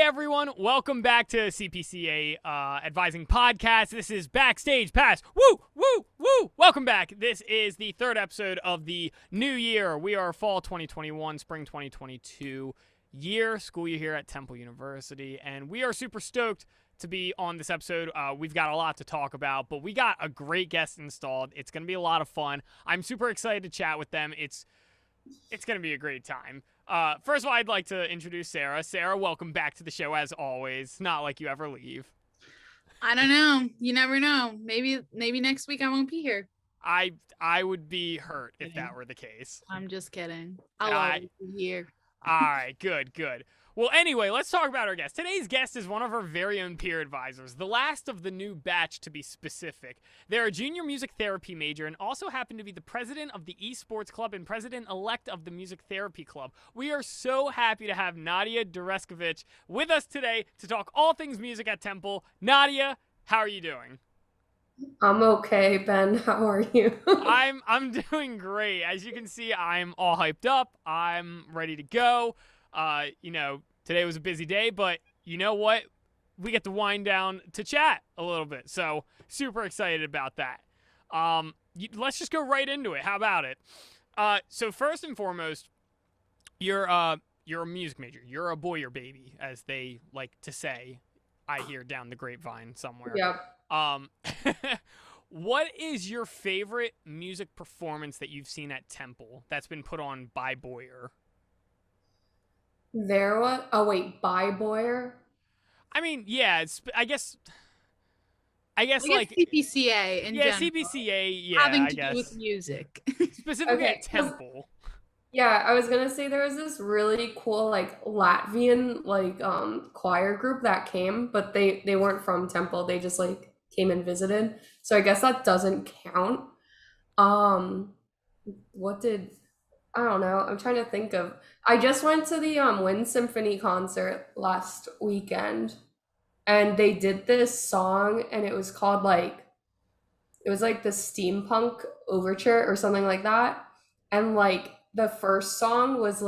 everyone. Welcome back to CPCA Advising Podcast. This is Backstage Pass. Woo, woo, woo. Welcome back. This is the third episode of the new year. We are fall 2021, spring 2022 school year here at Temple University, and we are super stoked to be on this episode. We've got a lot to talk about, but we got a great guest installed. It's going to be a lot of fun. I'm super excited to chat with them. It's going to be a great time. First of all, I'd like to introduce Sarah. Sarah, welcome back to the show as always. Not like you ever leave. I don't know. You never know. Maybe next week I won't be here. I would be hurt if that were the case. I'm just kidding. I'll always be here. All right, good. Well, anyway, let's talk about our guest. Today's guest is one of our very own peer advisors, the last of the new batch to be specific. They're a junior music therapy major and also happen to be the president of the esports club and president-elect of the music therapy club. We are so happy to have Nadya Dereskavich with us today to talk all things music at Temple. Nadya, how are you doing? I'm okay, Ben. How are you? I'm doing great. As you can see, I'm all hyped up. I'm ready to go. Today was a busy day, but you know what? We get to wind down to chat a little bit. So super excited about that. Let's just go right into it. How about it? So first and foremost, you're a music major. You're a boyer baby, as they like to say. I hear down the grapevine somewhere. Yep. What is your favorite music performance that you've seen at Temple that's been put on by Boyer? By Boyer? I mean, yeah, I guess like CPCA in general. CPCA, yeah, having I to guess. do with music. Specifically at Temple. Yeah, I was gonna say there was this really cool Latvian choir group that came, but they weren't from Temple. They just came and visited. So I guess that doesn't count. I don't know. I'm trying to think of. I just went to the Wind Symphony concert last weekend, and they did this song, and it was called the Steampunk Overture or something like that, and the first song was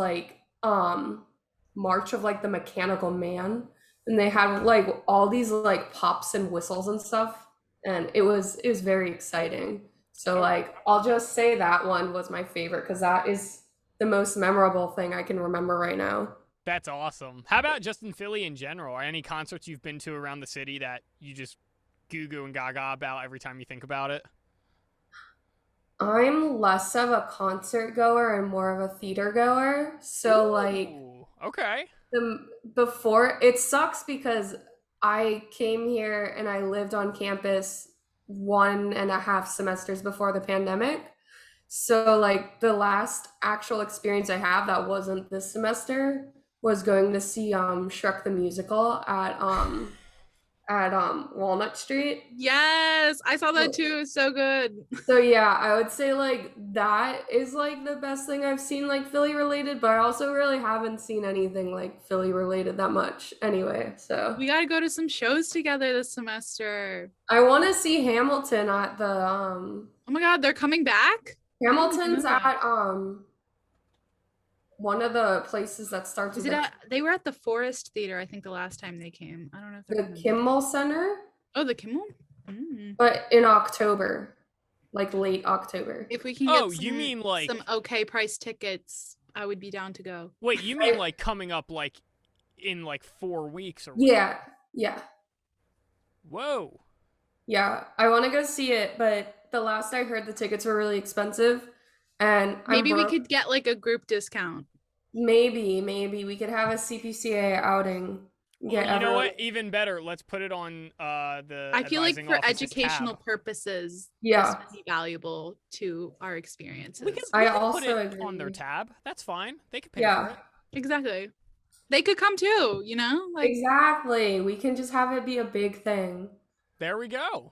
March of the Mechanical Man, and they had all these pops and whistles and stuff, and it was very exciting. So I'll just say that one was my favorite because that is the most memorable thing I can remember right now. That's awesome. How about just in Philly in general? Are any concerts you've been to around the city that you just goo goo and gaga about every time you think about it? I'm less of a concert goer and more of a theater goer. So okay. Before it sucks because I came here and I lived on campus 1.5 semesters before the pandemic. So the last actual experience I have that wasn't this semester was going to see Shrek the Musical at Walnut Street. Yes, I saw that too. It was so good. So yeah, I would say that is the best thing I've seen Philly related, but I also really haven't seen anything Philly related that much anyway. So we gotta go to some shows together this semester. I want to see Hamilton at the Oh my god, they're coming back? Hamilton's at one of the places that starts with they were at the Forest Theater, I think, the last time they came. I don't know if the Kimmel Center. Oh, the Kimmel? Mm. But in October, late October. If we can get some okay price tickets, I would be down to go. Wait, you mean coming up in 4 weeks or what? Yeah. Whoa. Yeah, I want to go see it, but the last I heard the tickets were really expensive, and maybe we could get a group discount. Maybe we could have a CPCA outing. Yeah, you know what? Even better. Let's put it on the. I feel for educational purposes, this would be valuable to our experiences. We can put it on their tab. That's fine. They could pay for it. Exactly. They could come too. Exactly. We can just have it be a big thing. There we go.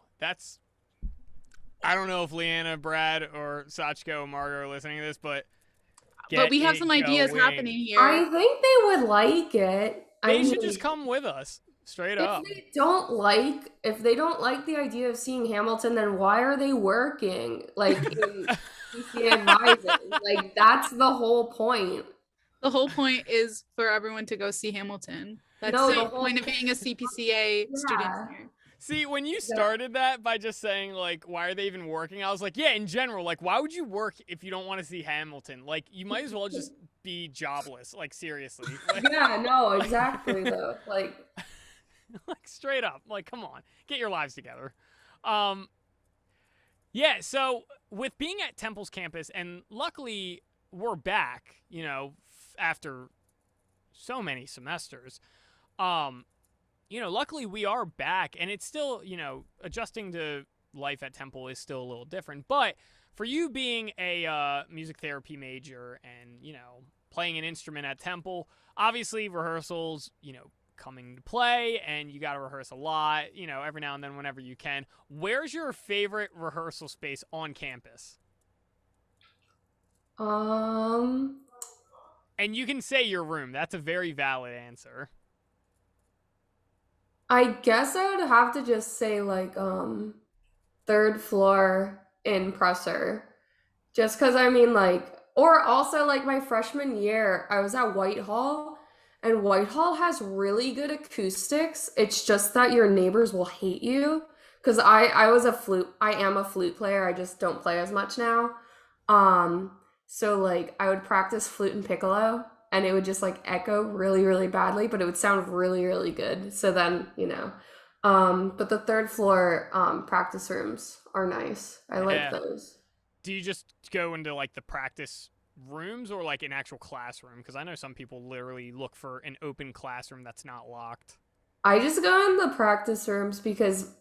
I don't know if Leanna, Brad, or Sachko, or Margo are listening to this, but we have some ideas happening here. I think they would like it. They should just come with us, straight up. If they don't like the idea of seeing Hamilton, then why are they working in CCA advising? That's the whole point. The whole point is for everyone to go see Hamilton. That's No, the the whole- point of being a CPCA student Yeah. here. See, when you started that by just saying, like, why are they even working? I was like, yeah, in general, like, why would you work if you don't want to see Hamilton? Like, you might as well just be jobless. Like, seriously. Like, Yeah, no, exactly though. Like, like, straight up. Like, come on. Get your lives together. Yeah, so with being at Temple's campus, and luckily we're back, you know, after so many semesters. Luckily we are back, and it's still, adjusting to life at Temple is still a little different. But for you being a music therapy major and, playing an instrument at Temple, obviously rehearsals, coming to play, and you got to rehearse a lot, every now and then whenever you can. Where's your favorite rehearsal space on campus? um, And you can say your room. That's a very valid answer. I guess I would have to just say like third floor in Presser. Just because I mean, like, or also like my freshman year, I was at Whitehall, and Whitehall has really good acoustics. It's just that your neighbors will hate you. Because I am a flute player. I just don't play as much now. Um, so like I would practice flute and piccolo, and it would just like echo really, really badly, but it would sound really, really good. So then, but the third floor practice rooms are nice. I like those. Do you just go into like the practice rooms or like an actual classroom? Because I know some people literally look for an open classroom that's not locked. I just go in the practice rooms because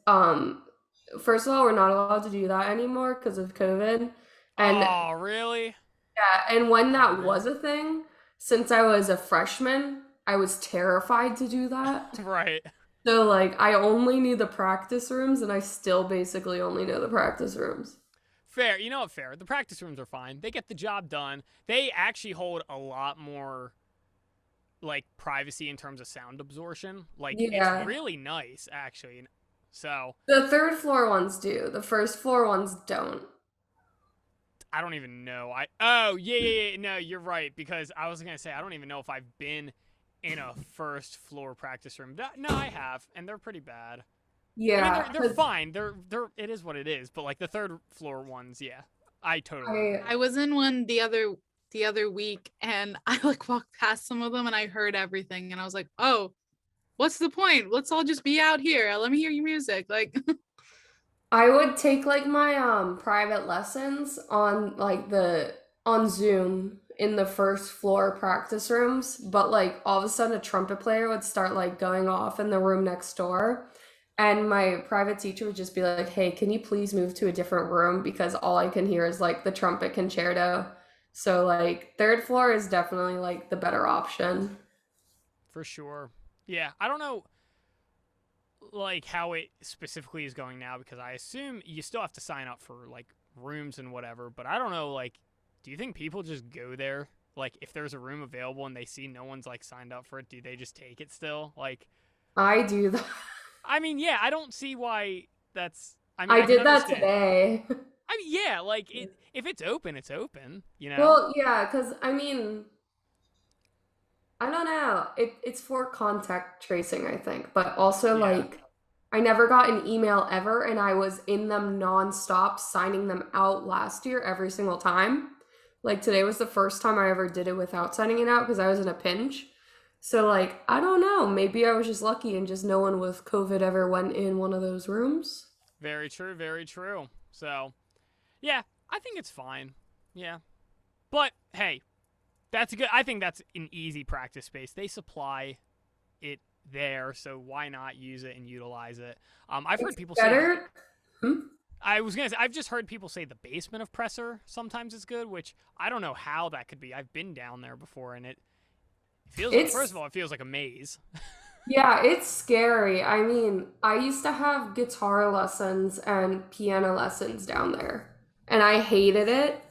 first of all, we're not allowed to do that anymore because of COVID. And oh, really? yeah, and when that was a thing, since I was a freshman, I was terrified to do that. Right. So like I only knew the practice rooms, and I still basically only know the practice rooms. Fair. You know what? Fair. The practice rooms are fine. They get the job done. They actually hold a lot more like privacy in terms of sound absorption. Like Yeah. it's really nice actually. So The third floor ones do. The first floor ones don't. I don't even know. Yeah. No, you're right, because I was gonna say I don't even know if I've been in a first floor practice room. No, I have, and they're pretty bad. Yeah. I mean, they're fine. They're it is what it is. But like the third floor ones, yeah, I totally. I was in one the other week, and I like walked past some of them, and I heard everything, and I was like, oh, what's the point? Let's all just be out here. Let me hear your music. Like I would take like my private lessons on on Zoom in the first floor practice rooms, but like all of a sudden a trumpet player would start like going off in the room next door, and my private teacher would just be like, "Hey, can you please move to a different room because all I can hear is like the trumpet concerto." So like third floor is definitely like the better option. For sure. Yeah, I don't know like how it specifically is going now, because I assume you still have to sign up for like rooms and whatever, but I don't know, like, do you think people just go there? Like if there's a room available and they see no one's like signed up for it, do they just take it still? Like I do that. I mean, yeah, I don't see why that's I mean, I I can did that understand. today. I mean, yeah, like if it's open, it's open, you know? Well, yeah, because I mean, I don't know. It's for contact tracing, I think, but also Yeah. like I never got an email ever, and I was in them nonstop signing them out last year every single time. Like today was the first time I ever did it without signing it out because I was in a pinch. So like I don't know, maybe I was just lucky and just no one with COVID ever went in one of those rooms. Very true, very true. So, yeah, I think it's fine. Yeah. But hey, that's good. I think that's an easy practice space. They supply it there, so why not use it and utilize it? I've heard people say. Better. I was gonna say I've just heard people say the basement of Presser sometimes is good, which I don't know how that could be. I've been down there before, and it feels like, first of all, it feels like a maze. Yeah, it's scary. I mean, I used to have guitar lessons and piano lessons down there, and I hated it.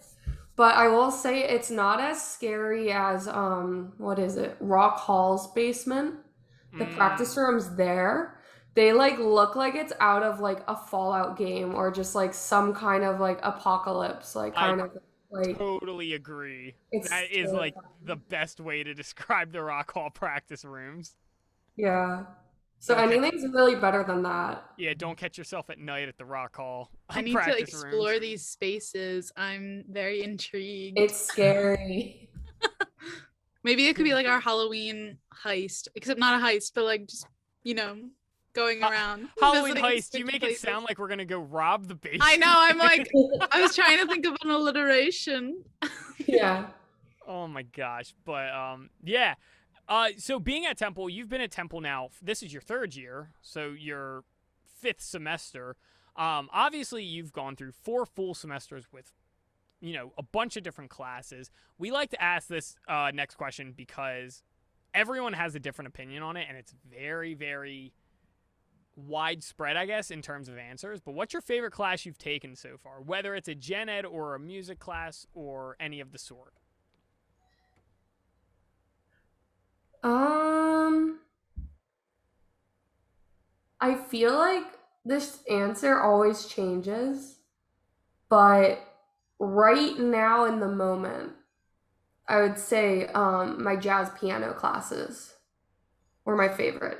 But I will say it's not as scary as what is it? Rock Hall's basement. The practice rooms there, they like look like it's out of like a Fallout game or just like some kind of like apocalypse, like kind of like Totally agree. it's That is like terrifying. the best way to describe the Rock Hall practice rooms. Yeah. So Don't catch, anything's really better than that. yeah, don't catch yourself at night at the Rock Hall I need to practice explore rooms. these spaces. I'm very intrigued. It's scary. Maybe it could be like our Halloween heist, except not a heist, but like just, you know, going around. Halloween visiting heist. You spooky make places. it sound like we're gonna go rob the base. I know. I'm like, I was trying to think of an alliteration. Yeah. Oh my gosh. But yeah. So being at Temple, you've been at Temple now. This is your third year, so your fifth semester. Obviously you've gone through 4 full semesters with, you know, a bunch of different classes. We like to ask this next question because everyone has a different opinion on it, and it's very, very widespread, I guess, in terms of answers. But what's your favorite class you've taken so far, whether it's a gen ed or a music class or any of the sort? Um, I feel like this answer always changes, but right now in the moment, I would say my jazz piano classes were my favorite.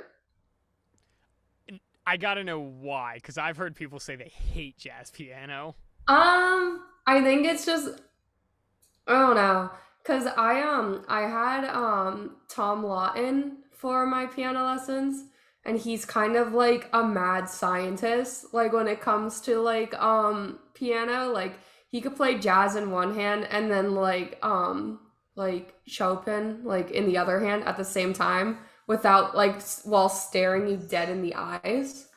I gotta know why, because I've heard people say they hate jazz piano. I think it's just I don't know, cause I had Tom Lawton for my piano lessons, and he's kind of like a mad scientist. Like when it comes to like piano, like he could play jazz in one hand and then like Chopin like in the other hand at the same time without like while staring you dead in the eyes.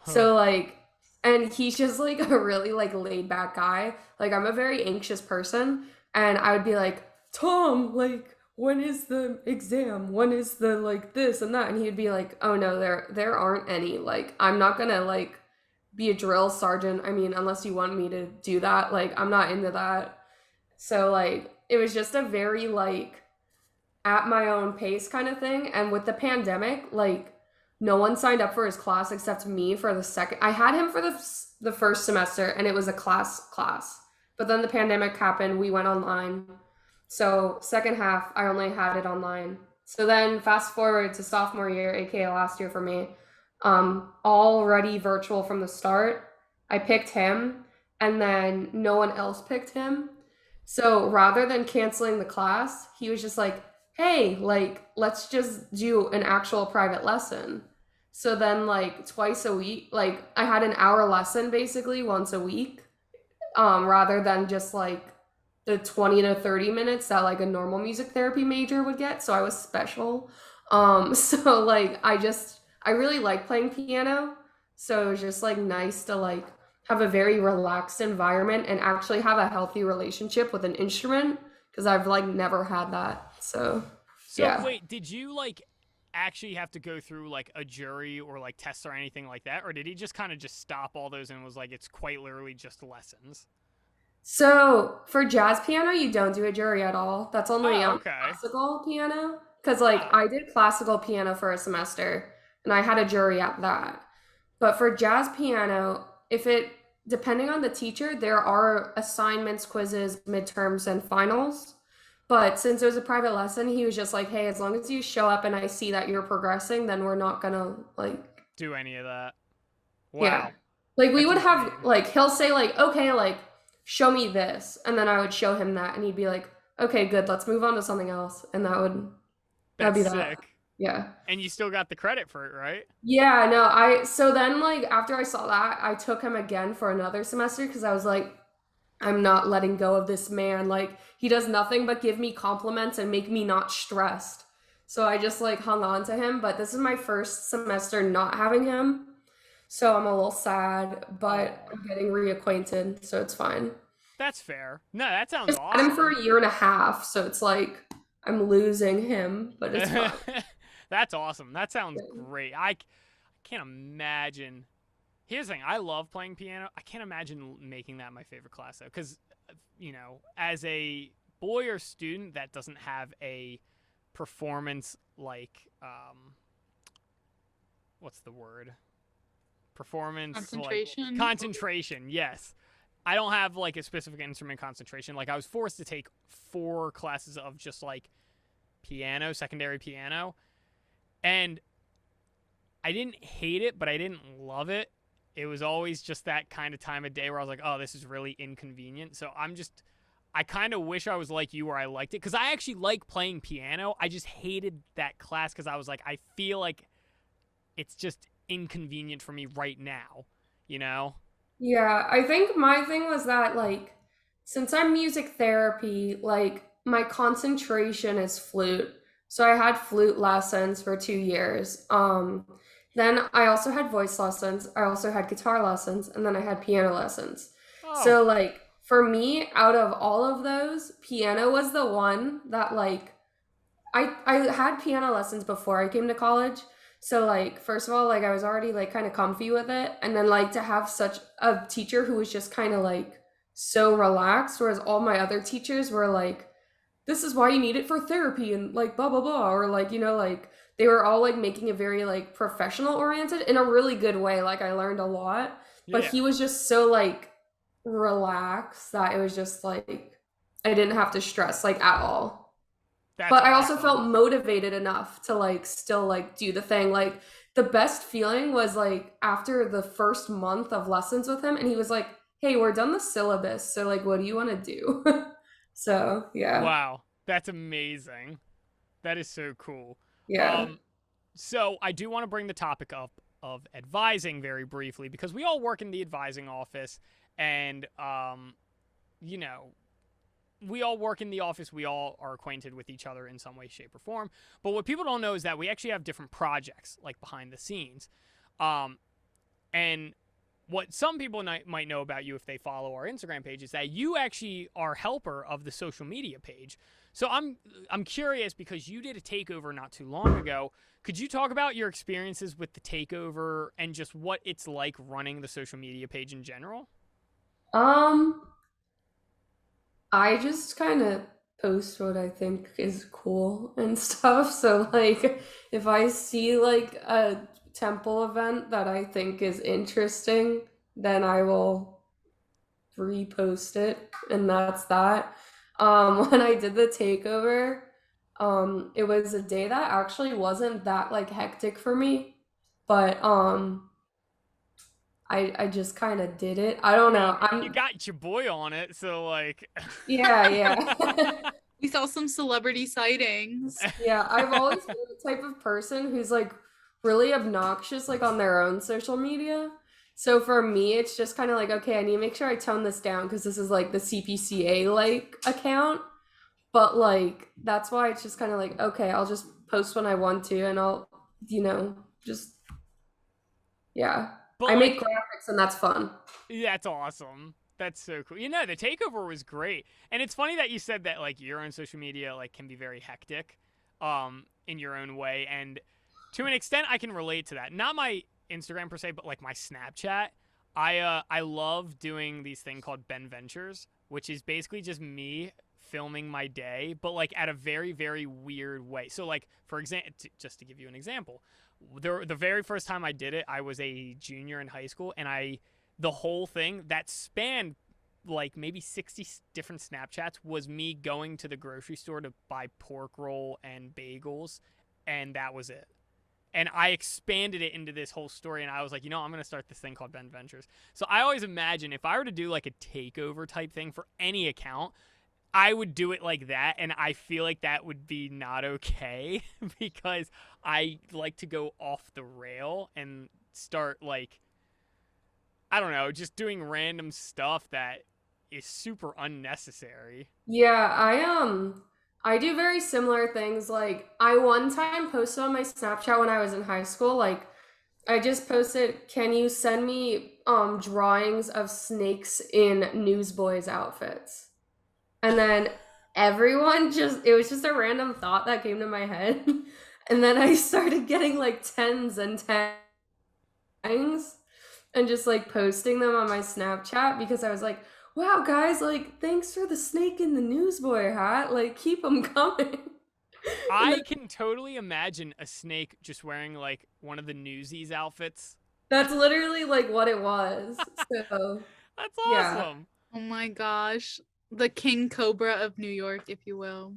Huh. So like and he's just like a really like laid back guy. Like I'm a very anxious person, and I would be like, Tom, like, when is the exam? When is the like this and that? And he'd be like, oh no, there aren't any. Like, I'm not gonna like be a drill sergeant. I mean, unless you want me to do that. Like, I'm not into that. So like it was just a very like at my own pace kind of thing. And with the pandemic, like no one signed up for his class except me for the second. I had him for the first semester, and it was a class. But then the pandemic happened, we went online. So second half, I only had it online. So then fast forward to sophomore year, aka last year for me, already virtual from the start. I picked him, and then no one else picked him. So rather than canceling the class, he was just like, hey, like, let's just do an actual private lesson. So then, like, twice a week, like, I had an hour lesson basically once a week, rather than just like the 20 to 30 minutes that like a normal music therapy major would get. So I was special. So like, I really like playing piano. So it was just like nice to like have a very relaxed environment and actually have a healthy relationship with an instrument, because I've like never had that. So So yeah. wait, did you like actually have to go through like a jury or like tests or anything like that, or did he just kind of just stop all those and was like, it's quite literally just lessons? So for jazz piano, you don't do a jury at all. That's only Oh, okay. classical piano. Because like Oh, I did classical piano for a semester, and I had a jury at that. But for jazz piano, if it depending on the teacher, there are assignments, quizzes, midterms, and finals. But since it was a private lesson, he was just like, "Hey, as long as you show up and I see that you're progressing, then we're not gonna like, do any of that? yeah." Wow, Like we that's would have insane. like he'll say like, "Okay, like show me this," and then I would show him that, and he'd be like, "Okay, good, let's move on to something else," and that'd That's be that. sick. Yeah. And you still got the credit for it, right? Yeah, no, I so then like after I saw that, I took him again for another semester because I was like, I'm not letting go of this man. Like he does nothing but give me compliments and make me not stressed. So I just like hung on to him, but this is my first semester not having him. So I'm a little sad, but Oh, I'm getting reacquainted, so it's fine. that's fair. No, that I sounds just had him for awesome. a year and a half, so it's like I'm losing him, but it's fine. That's awesome. That sounds great. Can't imagine. Here's the thing. I love playing piano. I can't imagine making that my favorite class though, because you know, as a boy or student that doesn't have a performance like what's the word? Performance like Concentration. concentration. Yes. I don't have like a specific instrument concentration. Like I was forced to take 4 classes of just like piano, secondary piano, and I didn't hate it, but I didn't love it. It was always just that kind of time of day where I was like, oh, this is really inconvenient. So I kind of wish I was like you where I liked it, because I actually like playing piano. I just hated that class because I was like, I feel like it's just inconvenient for me right now, you know? Yeah, I think my thing was that, like, since I'm music therapy, like, my concentration is flute. So I had flute lessons for 2 years. Then I also had voice lessons. I also had guitar lessons, and then I had piano lessons. Oh, So, like, for me, out of all of those, piano was the one that, like, I had piano lessons before I came to college. So, like, first of all, like, I was already like kind of comfy with it, and then like to have such a teacher who was just kind of like so relaxed, whereas all my other teachers were like, this is why you need it for therapy and like blah blah blah, or like, like they were all like making it very like professional oriented in a really good way. Like, I learned a lot, but yeah. he was just so like relaxed that it was just like I didn't have to stress like at all. That's But I also awesome. felt motivated enough to like still like do the thing. Like, the best feeling was like after the first month of lessons with him, and he was like, "Hey, we're done the syllabus, so like what do you want to do?" So, yeah. Wow. That's amazing. That is so cool. Yeah. Um, so I do want to bring the topic up of advising very briefly, because we all work in the advising office, and you know, we all work in the office. We all are acquainted with each other in some way, shape, or form. But what people don't know is that we actually have different projects, like behind the scenes. Um, and what some people might know about you if they follow our Instagram page is that you actually are helper of the social media page. So I'm curious, because you did a takeover not too long ago. Could you talk about your experiences with the takeover and just what it's like running the social media page in general? Um, I just kind of post what I think is cool and stuff. So, like, if I see like a temple event that I think is interesting, then I will repost it, and that's that. When I did the takeover, it was a day that actually wasn't that like hectic for me, but I just kind of did it. I don't Well, know. you got your boy on it, so like, Yeah, yeah. We saw some celebrity sightings. Yeah, I've always been the type of person who's like really obnoxious like on their own social media. So for me, it's just kind of like, okay, I need to make sure I tone this down because this is like the CPCA like account. But like that's why it's just kind of like, okay, I'll just post when I want to, and I'll, just yeah. but I make like, graphics, and that's fun. that's awesome. That's so cool. You know, the takeover was great, and it's funny that you said that like your own social media like can be very hectic, in your own way, and to an extent, I can relate to that. Not my Instagram per se, but like my Snapchat. I love doing these thing called Ben Ventures, which is basically just me filming my day, but like at a very very weird way. So like for example, just to give you an example, the very first time I did it, I was a junior in high school, and the whole thing that spanned like maybe 60 different Snapchats was me going to the grocery store to buy pork roll and bagels, and that was it. And I expanded it into this whole story, and I was like, I'm going to start this thing called Ben Ventures. So I always imagine if I were to do like a takeover type thing for any account, I would do it like that, and I feel like that would be not okay because I like to go off the rail and start like, I don't know, just doing random stuff that is super unnecessary. Yeah, I do very similar things. Like, I one time posted on my Snapchat when I was in high school, like I just posted, "Can you send me drawings of snakes in newsboys outfits?" And then everyone just, it was just a random thought that came to my head. And then I started getting like tens and tens and just like posting them on my Snapchat because I was like, wow, guys, like, thanks for the snake in the newsboy hat. Like, keep them coming. And I can totally imagine a snake just wearing like one of the Newsies outfits. that's literally like what it was. So, That's yeah. awesome. Oh my gosh. The King Cobra of New York, if you will.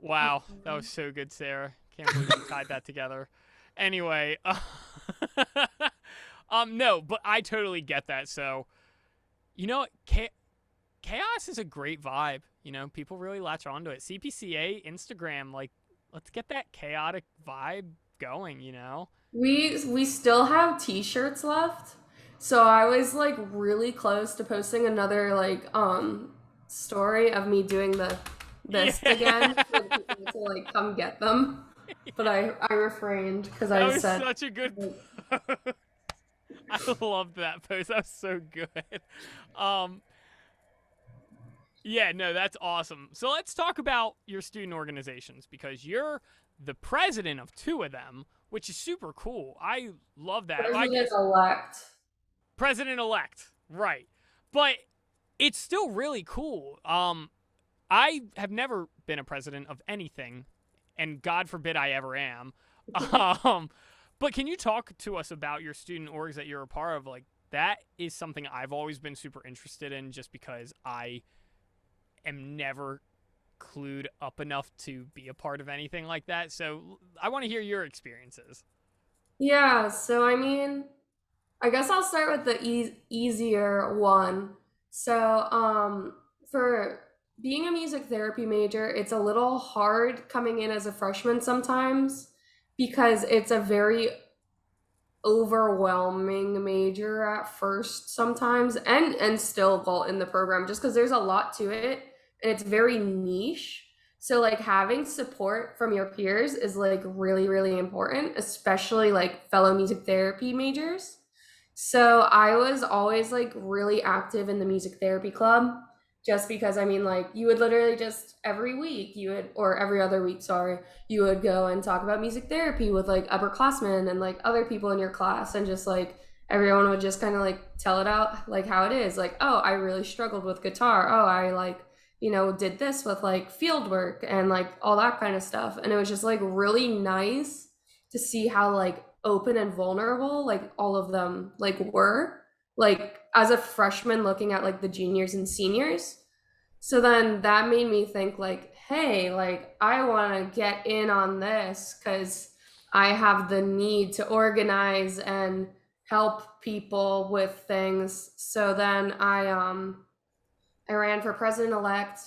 Wow, that was so good, Sarah. Can't believe you tied that together. Anyway, no, but I totally get that. So, you know, chaos is a great vibe. You know, people really latch onto it. CPCA, Instagram, like, let's get that chaotic vibe going. You know. We still have t-shirts left. So I was like really close to posting another like story of me doing this Yeah. again for people to like come get them. But I refrained because That I was said such a good post. I loved that post. That was so good. Um, yeah, no, that's awesome. So let's talk about your student organizations because you're the president of two of them, which is super cool. I love that. I president guess elect. president elect, right? But it's still really cool. I have never been a president of anything, and God forbid I ever am. Um, but can you talk to us about your student orgs that you're a part of? Like that is something I've always been super interested in, just because I am never clued up enough to be a part of anything like that. So I want to hear your experiences. Yeah, so I mean, I guess I'll start with the easier one. So, for being a music therapy major, it's a little hard coming in as a freshman sometimes because it's a very overwhelming major at first sometimes and still well in the program just because there's a lot to it and it's very niche. So like having support from your peers is like really really important, especially like fellow music therapy majors. So I was always like really active in the music therapy club just because I mean like you would literally just every week you would or every other week, sorry, you would go and talk about music therapy with like upperclassmen and like other people in your class and just like everyone would just kind of like tell it out like how it is. Like, oh, I really struggled with guitar. Oh, I like, did this with like field work and like all that kind of stuff. And it was just like really nice to see how like open and vulnerable like all of them like were like as a freshman looking at like the juniors and seniors. So then that made me think like, hey, like I want to get in on this cuz I have the need to organize and help people with things. So then I ran for president elect.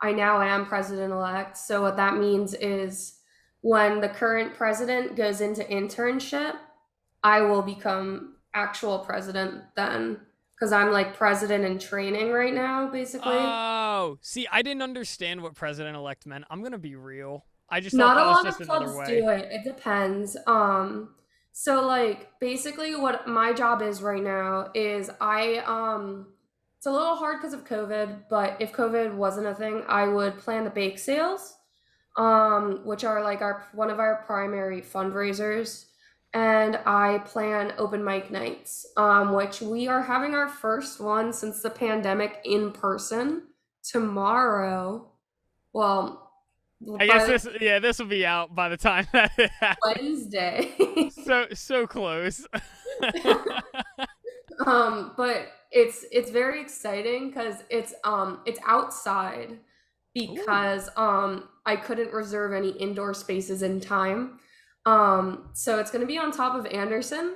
I now am president elect. So what that means is when the current president goes into internship, I will become actual president then because I'm like president in training right now, basically. Oh, see, I didn't understand what president elect meant. I'm going to be real. I just thought Not a that was lot just of another clubs way. do it. It depends. So like basically what my job is right now is it's a little hard because of COVID, but if COVID wasn't a thing, I would plan the bake sales, which are like our one of our primary fundraisers. And I plan open mic nights, which we are having our first one since the pandemic in person tomorrow. Well, I guess by this will be out by the time that it happens. Wednesday. So close. But it's very exciting because it's outside Ooh. because I couldn't reserve any indoor spaces in time. So it's gonna be on top of Anderson,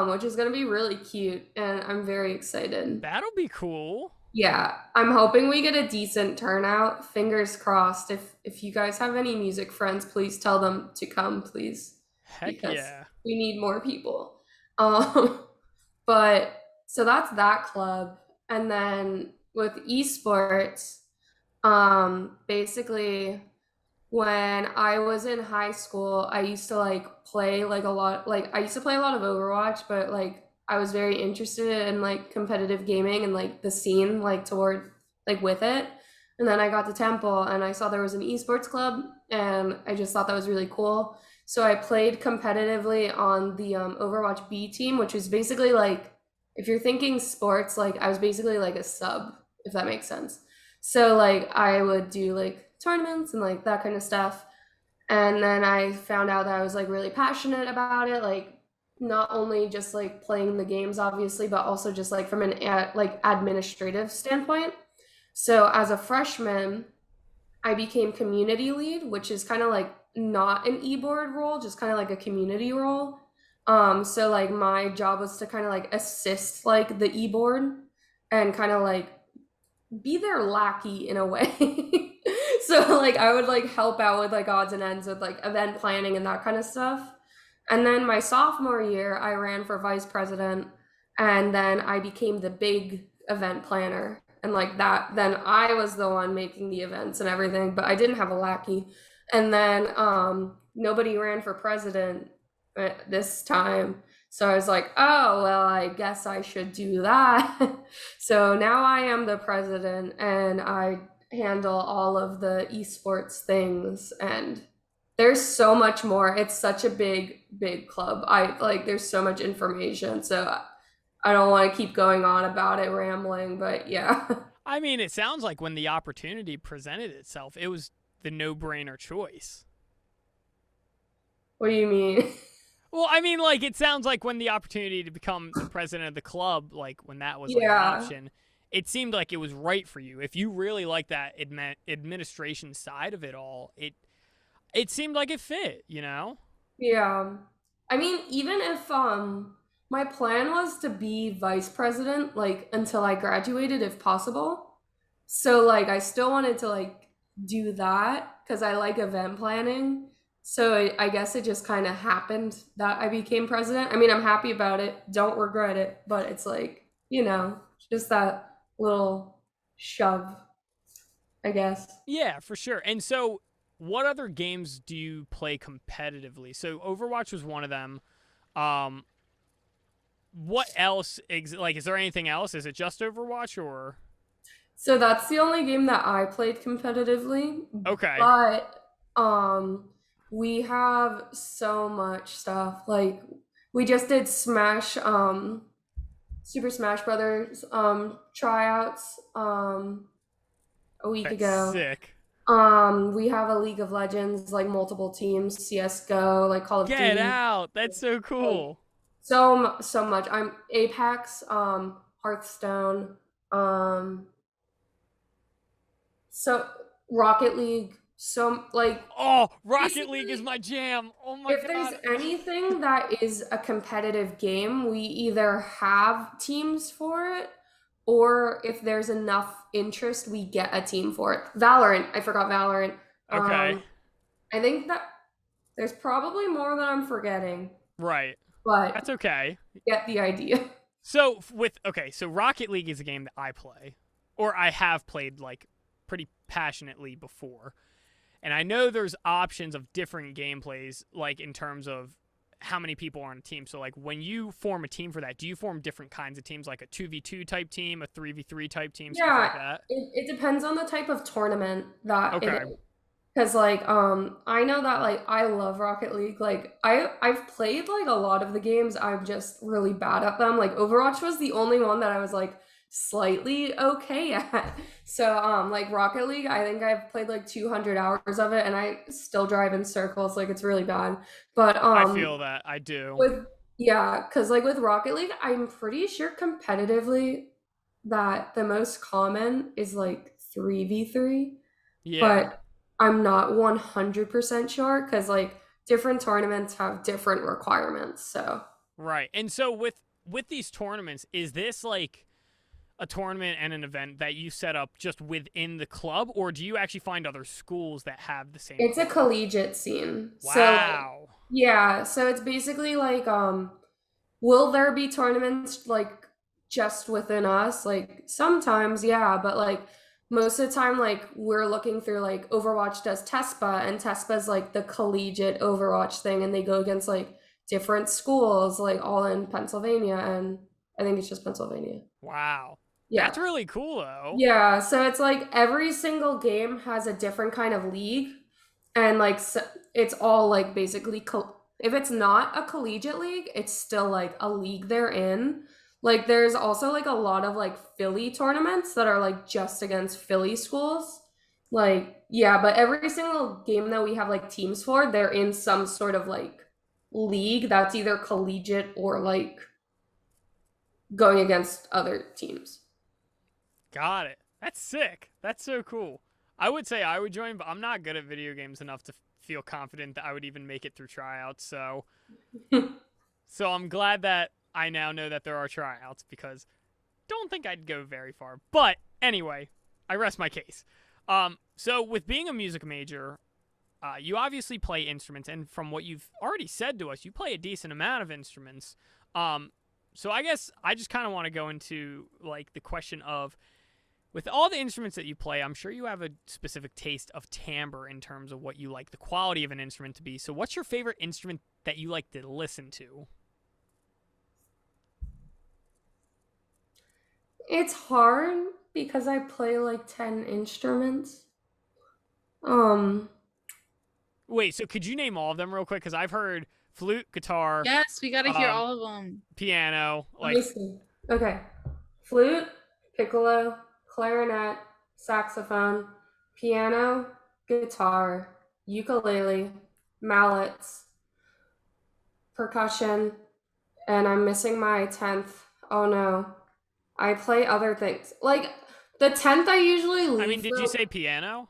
which is gonna be really cute, and I'm very excited. That'll be cool. Yeah, I'm hoping we get a decent turnout. Fingers crossed. If you guys have any music friends, please tell them to come, please, Heck because yeah. we need more people. Um, but so that's that club, and then with esports, basically when I was in high school, I used to like play like a lot. Like I used to play a lot of Overwatch, but like I was very interested in like competitive gaming and like the scene like toward like with it. And then I got to Temple and I saw there was an esports club and I just thought that was really cool. So I played competitively on the Overwatch B team, which was basically like if you're thinking sports, like I was basically like a sub, if that makes sense. So like I would do like tournaments and like that kind of stuff. And then I found out that I was like really passionate about it, like not only just like playing the games obviously, but also just like from an like administrative standpoint. So as a freshman, I became community lead, which is kind of like not an e-board role, just kind of like a community role. So like my job was to kind of like assist like the e-board and kind of like be their lackey in a way. So like I would like help out with like odds and ends with like event planning and that kind of stuff. And then my sophomore year, I ran for vice president, and then I became the big event planner. And like that, then I was the one making the events and everything, but I didn't have a lackey. And then nobody ran for president this time. So I was like, oh, well, I guess I should do that. So now I am the president and I handle all of the esports things, and there's so much more. It's such a big club. There's so much information. So I don't want to keep going on about it, rambling, but yeah. I mean, it sounds like when the opportunity presented itself, it was the no-brainer choice. What do you mean? Well, I mean, like, it sounds like when the opportunity to become the president of the club, like, when that was like, an option, it seemed like it was right for you. If you really like that administration side of it all, it seemed like it fit, you know? Yeah. I mean, even if my plan was to be vice president like until I graduated if possible. So like I still wanted to like do that cuz I like event planning. So I guess it just kind of happened that I became president. I mean, I'm happy about it. Don't regret it, but it's like, just that little shove, I guess. Yeah, for sure. And so what other games do you play competitively? So Overwatch was one of them. What else? Is there anything else? Is it just Overwatch or? So that's the only game that I played competitively. Okay. But we have so much stuff. Like we just did Smash, Super Smash Brothers tryouts a week ago. Sick. We have a League of Legends, like multiple teams, CS:GO, like Call of Duty. Get out! That's so cool. So much. I'm Apex, Hearthstone, so Rocket League. So like, oh, Rocket League is my jam. Oh my god. If there's anything that is a competitive game, we either have teams for it, or if there's enough interest, we get a team for it. Valorant. I forgot Valorant. Okay. I think that there's probably more that I'm forgetting. Right. But that's okay. Get the idea. So so Rocket League is a game that I play, or I have played like pretty passionately before. And I know there's options of different gameplays, like in terms of how many people are on a team. So like when you form a team for that, do you form different kinds of teams, like a 2v2 type team, a 3v3 type team, stuff like that? It depends on the type of tournament that okay. it is. Because like I know that like I love Rocket League. Like I've played like a lot of the games. I'm just really bad at them. Like Overwatch was the only one that I was like slightly okay at. So like Rocket League, I think I've played like 200 hours of it and I still drive in circles. Like it's really bad. But I feel that. I do. Because like with Rocket League, I'm pretty sure competitively that the most common is like 3v3. Yeah. But I'm not 100% sure because like different tournaments have different requirements. So right. And so with these tournaments, is this like a tournament and an event that you set up just within the club, or do you actually find other schools that have the same? It's a collegiate scene. Wow. So, yeah. So it's basically like, will there be tournaments like just within us? Like sometimes, yeah, but like most of the time, like we're looking through like Overwatch does TESPA, and TESPA's like the collegiate Overwatch thing, and they go against like different schools, like all in Pennsylvania, and I think it's just Pennsylvania. Wow. Yeah. That's really cool though. Yeah, so it's like every single game has a different kind of league, and like so it's all like basically if it's not a collegiate league, it's still like a league they're in. Like there's also like a lot of like Philly tournaments that are like just against Philly schools. Like yeah, but every single game that we have like teams for, they're in some sort of like league that's either collegiate or like going against other teams. Got it. That's sick. That's so cool. I would say I would join, but I'm not good at video games enough to feel confident that I would even make it through tryouts. So I'm glad that I now know that there are tryouts because don't think I'd go very far. But anyway, I rest my case. So with being a music major, you obviously play instruments, and from what you've already said to us, you play a decent amount of instruments. So I guess I just kind of want to go into like the question of, with all the instruments that you play, I'm sure you have a specific taste of timbre in terms of what you like the quality of an instrument to be. So what's your favorite instrument that you like to listen to? It's hard because I play like 10 instruments. Um, Wait, so could you name all of them real quick? Because I've heard flute, guitar, Yes, we got to hear um, all of them. piano. Let me Like, see. Okay. Flute, piccolo, clarinet, saxophone, piano, guitar, ukulele, mallets, percussion, and I'm missing my 10th. Oh no. I play other things. Like the 10th I usually I mean, leave did you say piano?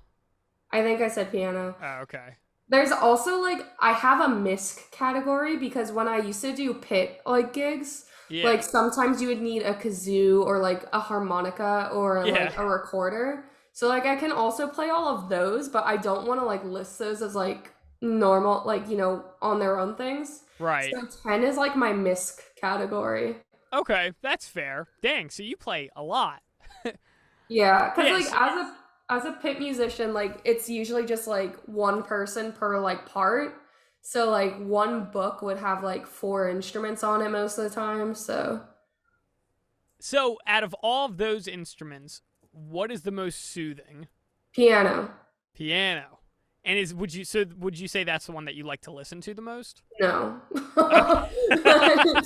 I think I said piano. Oh, okay. There's also like I have a misc category because when I used to do pit like gigs, Yeah. like sometimes you would need a kazoo or like a harmonica or Yeah. like a recorder. So like I can also play all of those, but I don't want to like list those as like normal, like, you know, on their own things. Right. So 10 is like my misc category. Okay, that's fair. Dang, so you play a lot. Yeah, because Yes. like as a pit musician, like it's usually just like one person per like part. So like one book would have like 4 instruments on it most of the time. So, out of all of those instruments, what is the most soothing? Piano. Piano. And would you say that's the one that you like to listen to the most? No. Okay.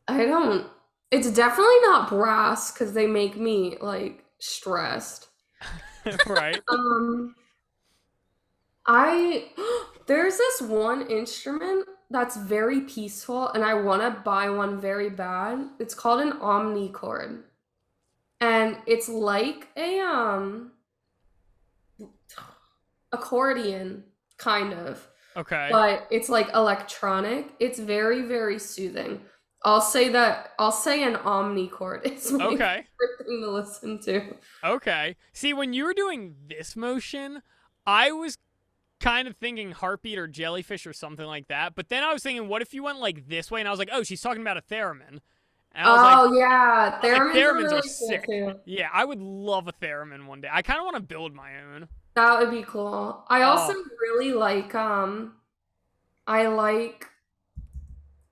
I don't. It's definitely not brass because they make me like stressed. Right. I there's this one instrument that's very peaceful and I want to buy one very bad. It's called an omnichord. And it's like a accordion kind of. Okay. But it's like electronic. It's very very soothing. I'll say an omnichord is my Okay. favorite thing to listen to. Okay. See, when you were doing this motion, I was kind of thinking heartbeat or jellyfish or something like that. But then I was thinking, what if you went like this way? And I was like, oh, she's talking about a theremin. And I was Yeah, theremins theremins are really are cool sick. too. Yeah, I would love a theremin one day. I kind of want to build my own. That would be cool. I also really like I like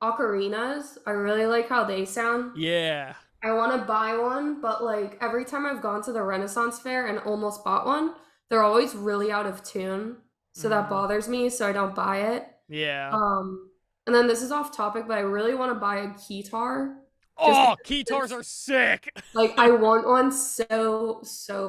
ocarinas. I really like how they sound. Yeah. I want to buy one, but like every time I've gone to the Renaissance Fair and almost bought one, they're always really out of tune. So that bothers me, so I don't buy it. Yeah. And then this is off topic, but I really want to buy a keytar. Oh, keytars are sick. Like I want one so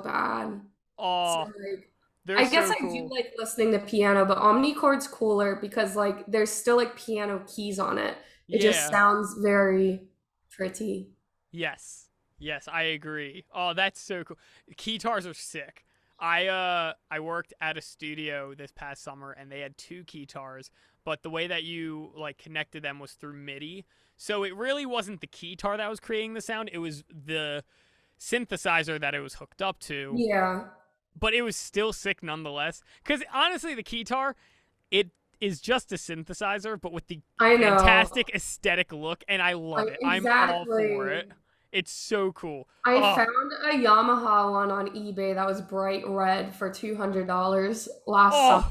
bad. Oh, So, like, they're I guess so I cool. do like listening to piano, but omnichord's cooler because like there's still like piano keys on it. It just sounds very pretty. Yes, I agree. Oh, that's so cool. Keytars are sick. I worked at a studio this past summer and they had 2 keytars, but the way that you like connected them was through MIDI. So it really wasn't the keytar that was creating the sound, it was the synthesizer that it was hooked up to. Yeah. But it was still sick nonetheless. Because honestly, the keytar, it is just a synthesizer, but with the fantastic aesthetic look, and I love it. Exactly. I'm all for it. It's so cool. I found a Yamaha one on eBay that was bright red for $200 last summer.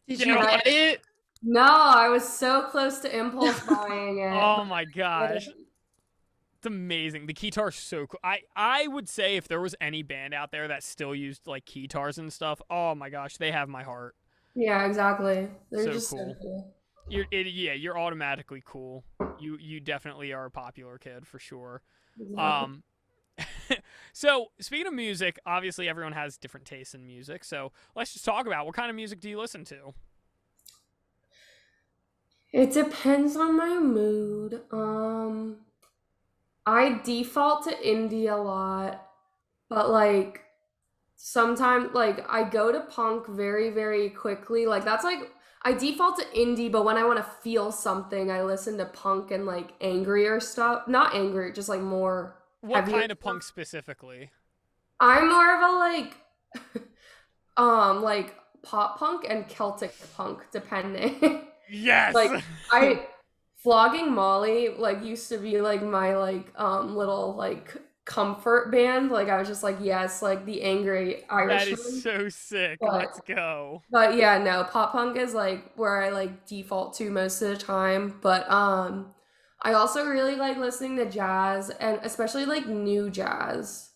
Did you get it? No, I was so close to impulse buying it. Oh my gosh. It's amazing. The keytar's so cool. I would say if there was any band out there that still used like keytars and stuff, oh my gosh, they have my heart. Yeah, exactly. They're So just cool. so cool. You're automatically cool. You definitely are a popular kid for sure. Exactly. So speaking of music, obviously everyone has different tastes in music. So let's just talk about what kind of music do you listen to? It depends on my mood. I default to indie a lot, but like sometimes like I go to punk very, very quickly. Like that's like I default to indie, but when I want to feel something, I listen to punk and like angrier stuff. Not angry, just like more What heavier kind of stuff. punk specifically? I'm more of a like pop punk and Celtic punk, depending. Yes. Like I flogging Molly like used to be like my like little like comfort band. Like I was just like, yes, like the angry That is Irishman. so sick. But Let's go. but yeah, no, pop punk is like where I like default to most of the time. But I also really like listening to jazz and especially like new jazz.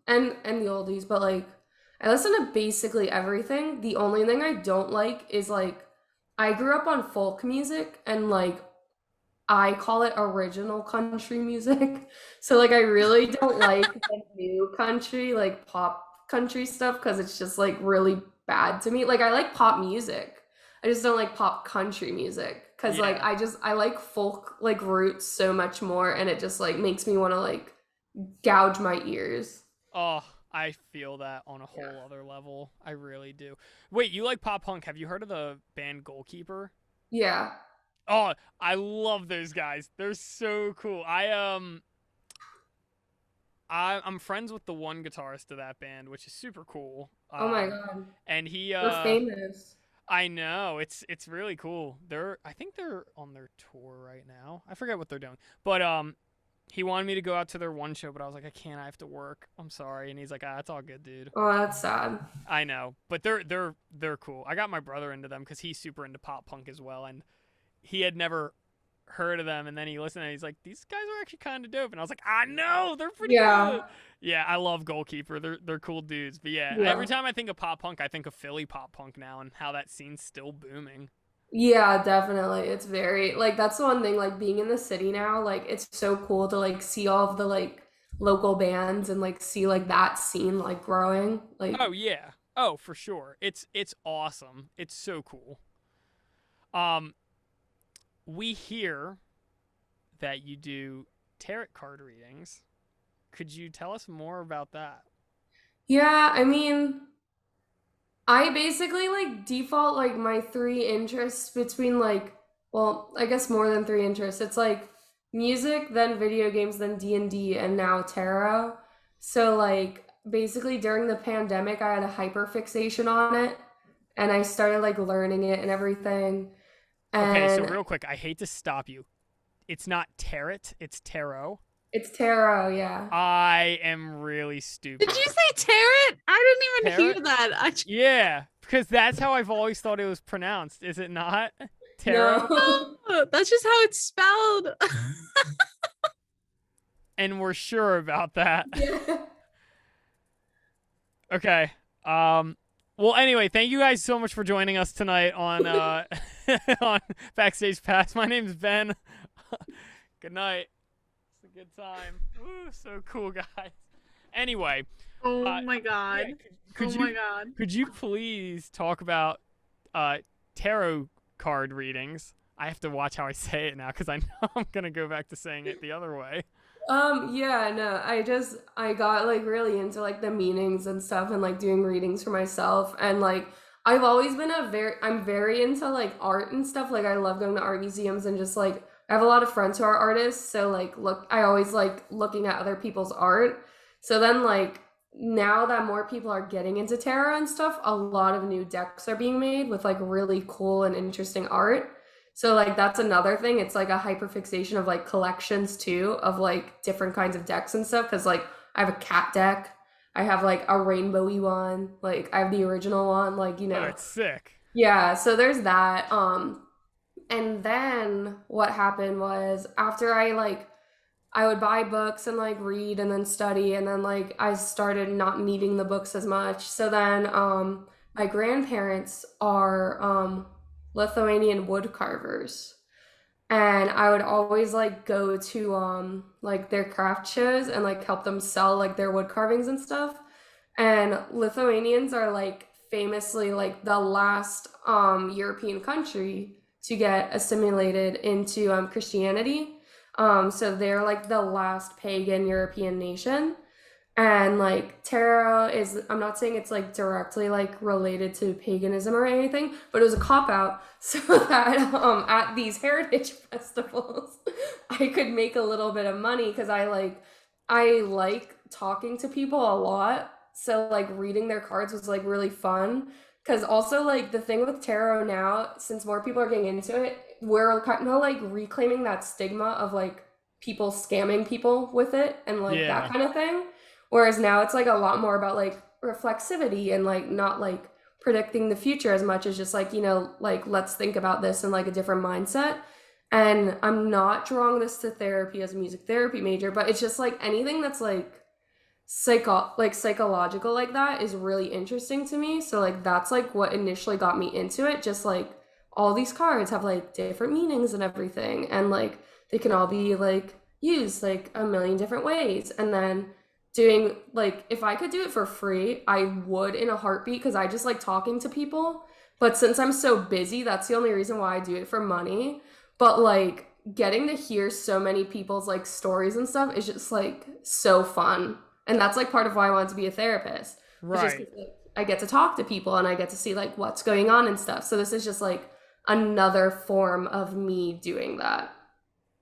And the oldies, but like I listen to basically everything. The only thing I don't like is like I grew up on folk music and like I call it original country music. So like I really don't like the new country, like pop country stuff because it's just like really bad to me. Like I like pop music. I just don't like pop country music because like Yeah. I like folk like roots so much more and it just like makes me want to like gouge my ears. Oh, I feel that on a whole other level. I really do. Wait, you like pop punk? Have you heard of the band Goalkeeper? Yeah. Oh, I love those guys. They're so cool. I'm friends with the one guitarist of that band, which is super cool. Oh my God. And he We're famous. I know, it's really cool. I think they're on their tour right now. I forget what they're doing. But he wanted me to go out to their one show, but I was like, I can't, I have to work. I'm sorry. And he's like, it's all good, dude. Oh, that's sad. I know, but they're cool. I got my brother into them cuz he's super into pop punk as well, and he had never heard of them, and then he listened and he's like, these guys are actually kind of dope, and I was like, I know, they're pretty good. Yeah. Yeah, I love Goalkeeper. They're cool dudes. But yeah, Yeah. every time I think of pop punk, I think of Philly pop punk now and how that scene's still booming. Yeah, definitely. It's very like that's the one thing like being in the city now, like it's so cool to like see all of the like local bands and like see like that scene like growing. Like Oh yeah. Oh, for sure. It's awesome. It's so cool. Um we hear that you do tarot card readings. Could you tell us more about that? yeah, I mean, I basically like default like my three interests between like well, I guess more than three interests. It's like music, then video games, then D&D and now tarot. So like basically during the pandemic I had a hyper fixation on it and I started like learning it and everything. Okay, so And real quick, I hate to stop you. It's not tarot, it's tarot. it's tarot, yeah. I am really stupid. Did you say tarot? I didn't even Tarot? hear that. Yeah, because that's how I've always thought it was pronounced. Is it not? Tarot? No. Oh, that's just how it's spelled. And we're sure about that. Yeah. Okay. Well, anyway, thank you guys so much for joining us tonight on on Backstage Pass. My name's Ben. Good night. It's a good time. Woo, so cool, guys. Anyway, Oh my yeah, god. could Oh you my god. could you please talk about tarot card readings? I have to watch how I say it now because I know I'm gonna go back to saying it the other way. Yeah, no, I got like really into like the meanings and stuff and like doing readings for myself and like I've always been I'm very into like art and stuff. Like I love going to art museums and just like I have a lot of friends who are artists, so like I always like looking at other people's art. So then like now that more people are getting into tarot and stuff, a lot of new decks are being made with like really cool and interesting art. So like that's another thing. It's like a hyperfixation of like collections too of like different kinds of decks and stuff. Cause like I have a cat deck. I have like a rainbowy one. Like I have the original one. Like, you Oh, know. it's sick. Yeah, so there's that. And then what happened was after I would buy books and like read and then study and then like I started not needing the books as much. So then my grandparents are Lithuanian wood carvers. And I would always like go to like their craft shows and like help them sell like their wood carvings and stuff. And Lithuanians are like famously like the last European country to get assimilated into Christianity. So they're like the last pagan European nation. And like tarot is, I'm not saying it's like directly like related to paganism or anything, but it was a cop out so that at these heritage festivals I could make a little bit of money, because I like talking to people a lot. So like reading their cards was like really fun. Because also like the thing with tarot now, since more people are getting into it, we're kind of like reclaiming that stigma of like people scamming people with it and like Yeah. that kind of thing. Whereas now it's like a lot more about like reflexivity and like not like predicting the future as much as just like, you know, like let's think about this in like a different mindset. And I'm not drawing this to therapy as a music therapy major, but it's just like anything that's like psychological like that is really interesting to me. So like that's like what initially got me into it. Just like all these cards have like different meanings and everything, and like they can all be like used like a million different ways. And then doing like, if I could do it for free, I would in a heartbeat, because I just like talking to people. But since I'm so busy, that's the only reason why I do it for money. But like getting to hear so many people's like stories and stuff is just like so fun. And that's like part of why I wanted to be a therapist. It's just 'cause, like, I get to talk to people and I get to see like what's going on and stuff. So this is just like another form of me doing that.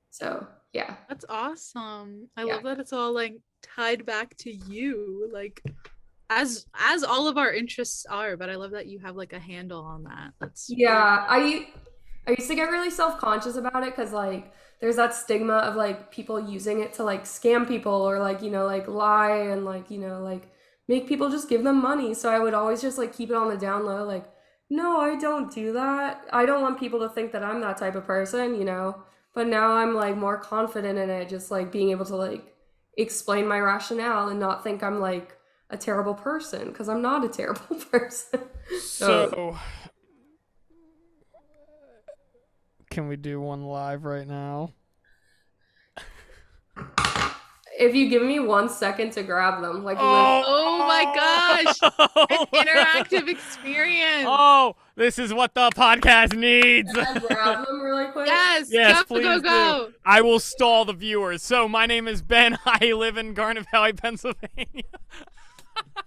So yeah. That's awesome. I Yeah. love that it's all like tied back to you, like as all of our interests are, but I love that you have like a handle on that. That's Yeah, really cool. I used to get really self-conscious about it, because like there's that stigma of like people using it to like scam people or like, you know, like lie and like, you know, like make people just give them money. So I would always just like keep it on the down low, like, no, I don't do that. I don't want people to think that I'm that type of person, you know. But now I'm like more confident in it, just like being able to like explain my rationale and not think I'm like a terrible person, because I'm not a terrible person. So, can we do one live right now? If you give me 1 second to grab them, like Oh my gosh. Oh An interactive experience. Oh, this is what the podcast needs. can I grab them really quick? Yes, Yes, go, please go, go. do. I will stall the viewers. So my name is Ben. I live in Garnet Valley, Pennsylvania.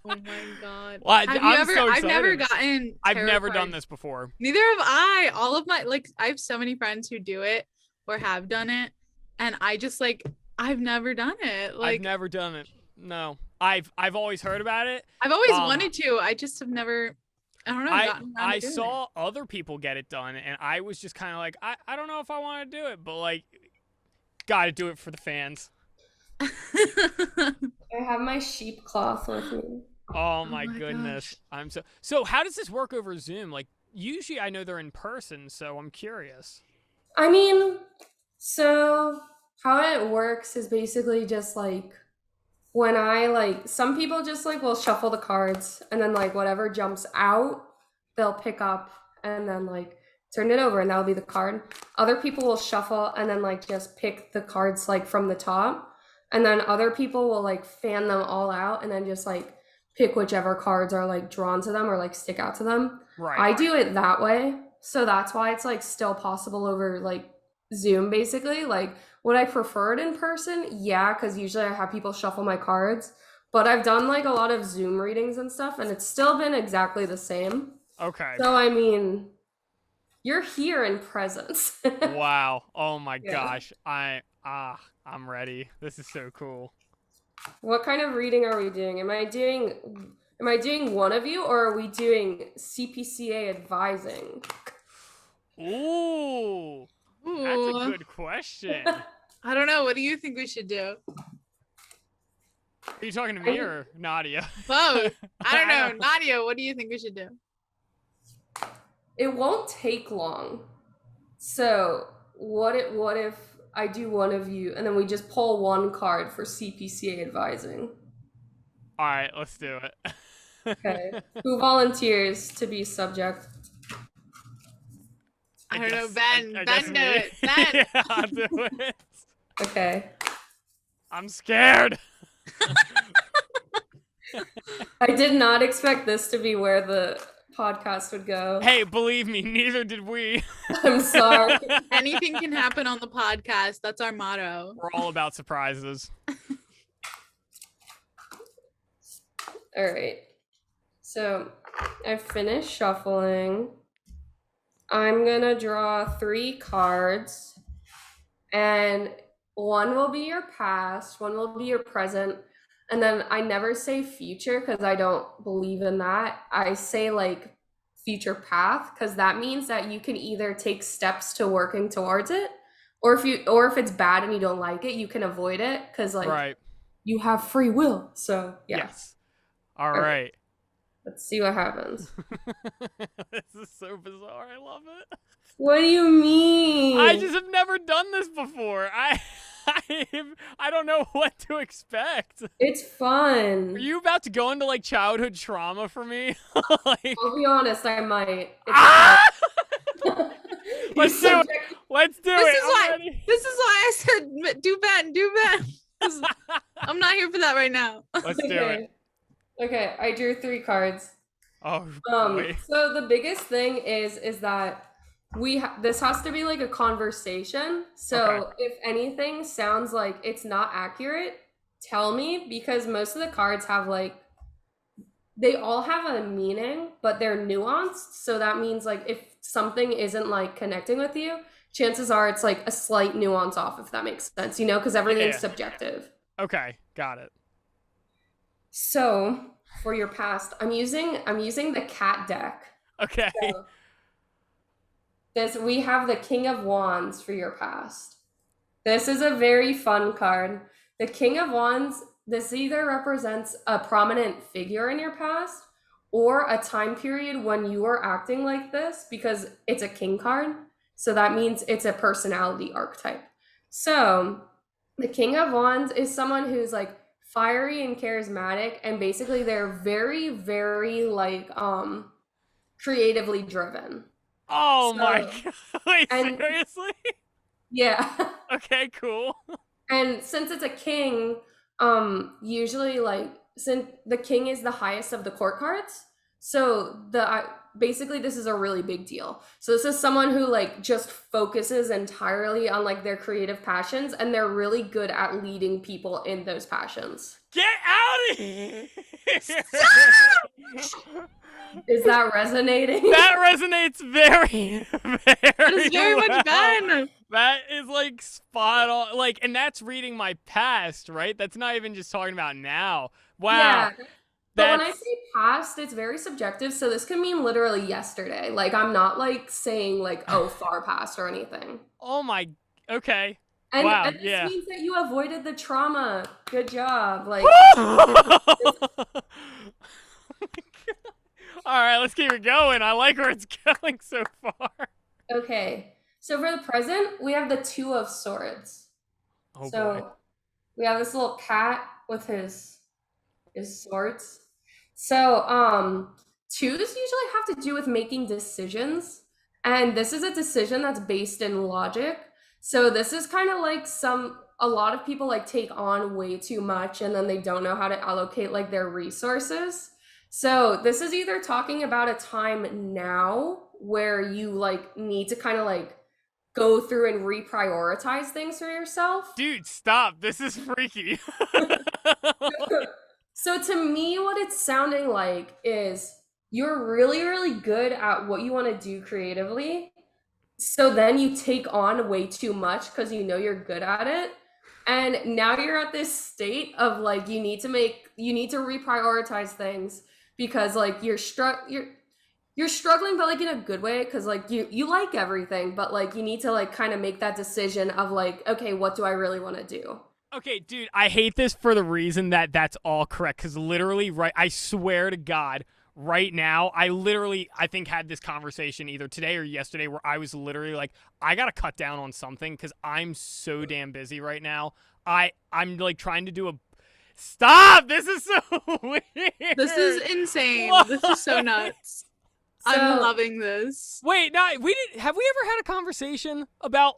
Oh my god. Well, Have you I'm ever, so I've never excited. gotten I've tarot never done cards. this before. Neither have I. All of my, like, I have so many friends who do it or have done it, and I just like, I've never done it. Like, I've never done it. No. I've always heard about it. I've always wanted to. I just have never, I don't know, gotten around I to doing saw other people get it done, and I was just kind of like, I don't know if I want to do it, but like, gotta do it for the fans. it. I have my sheep cloth with me. Oh my my goodness. gosh. I'm so how does this work over Zoom? Like, usually I know they're in person, so I'm curious. I mean, so how it works is basically just like when I like, some people just like will shuffle the cards, and then like whatever jumps out, they'll pick up and then like turn it over, and that'll be the card. Other people will shuffle and then like just pick the cards like from the top, and then other people will like fan them all out and then just like pick whichever cards are like drawn to them or like stick out to them. Right. I do it that way. So that's why it's like still possible over like Zoom basically. Like, would I prefer it in person? Yeah, because usually I have people shuffle my cards. But I've done like a lot of Zoom readings and stuff, and it's still been exactly the same. Okay. So I mean, you're here in presence. Wow. Oh my Yeah. gosh. I'm ready. This is so cool. What kind of reading are we doing? Am I doing one of you, or are we doing CPCA advising? Ooh. That's a Ooh. good question. I don't know. What do you think we should do? Are you talking to me or Nadia? Both. I don't know. don't- Nadia, what do you think we should do? It won't take long. So what if I do one of you, and then we just pull one card for CPCA advising? All right, let's do it. Okay. Who volunteers to be subject? I don't know, guess- Ben. I Ben, guess do me. it. Ben. Yeah, I'll do it. Okay. I'm scared. I did not expect this to be where the podcast would go. Hey, believe me, neither did we. I'm sorry. Anything can happen on the podcast. That's our motto. We're all about surprises. All right. So I finished shuffling. I'm gonna draw 3 cards, and one will be your past, one will be your present, and then I never say future because I don't believe in that. I say like future path because that means that you can either take steps to working towards it, or if it's bad and you don't like it, you can avoid it because like Right. you have free will. So yeah. Yes. All Okay. right. Let's see what happens. This is so bizarre. I love it. What do you mean? I just have never done this before. I don't know what to expect. It's fun. Are you about to go into like childhood trauma for me? Like, I'll be honest, I might. let's do it. Let's do it. This is why I said do bad. I'm not here for that right now. Let's do it. Okay, I drew 3 cards. Oh, boy. So the biggest thing is that this has to be like a conversation. So if anything sounds like it's not accurate, tell me, because most of the cards have like, they all have a meaning, but they're nuanced. So that means like if something isn't like connecting with you, chances are it's like a slight nuance off, if that makes sense, you know, because everything's subjective. Okay, got it. So for your past, I'm using the cat deck. Okay. So we have the King of Wands for your past. This is a very fun card. The King of Wands, this either represents a prominent figure in your past or a time period when you were acting like this, because it's a king card. So that means it's a personality archetype. So the King of Wands is someone who's like fiery and charismatic, and basically they're very, very like creatively driven. Oh my god. Wait, seriously? Yeah. Okay, cool. And since it's a king, usually like, since the king is the highest of the court cards, so basically this is a really big deal. So this is someone who like just focuses entirely on like their creative passions, and they're really good at leading people in those passions. Get out of here! Is that resonating? That resonates very, very. That is very much Ben. That is like spot on. Like, and that's reading my past, right? That's not even just talking about now. Wow. Yeah. But when I say past, it's very subjective. So this can mean literally yesterday. Like, I'm not like saying like, oh, far past or anything. Oh my. Okay. And, wow. And this means that you avoided the trauma. Good job. Like. All right, let's keep it going. I like where it's going so far. Okay. So for the present, we have the 2 of Swords. Oh, so boy. We have this little cat with his swords. So 2s usually have to do with making decisions. And this is a decision that's based in logic. So this is kind of like a lot of people like take on way too much, and then they don't know how to allocate like their resources. So this is either talking about a time now where you like need to kind of like go through and reprioritize things for yourself. Dude, stop. This is freaky. So to me, what it's sounding like is you're really, really good at what you want to do creatively. So then you take on way too much because you know you're good at it. And now you're at this state of like, you need to reprioritize things because like you're struggling, but like in a good way, because like you like everything, but like you need to like kind of make that decision of like, okay, what do I really want to do? Okay, dude, I hate this for the reason that that's all correct, because literally, right, I swear to God, right now, I think had this conversation either today or yesterday where I was literally like, I gotta cut down on something because I'm so damn busy right now. I'm like trying to do a... Stop! This is so weird! This is insane. What? This is so nuts. I'm loving this. Wait, no, have we ever had a conversation about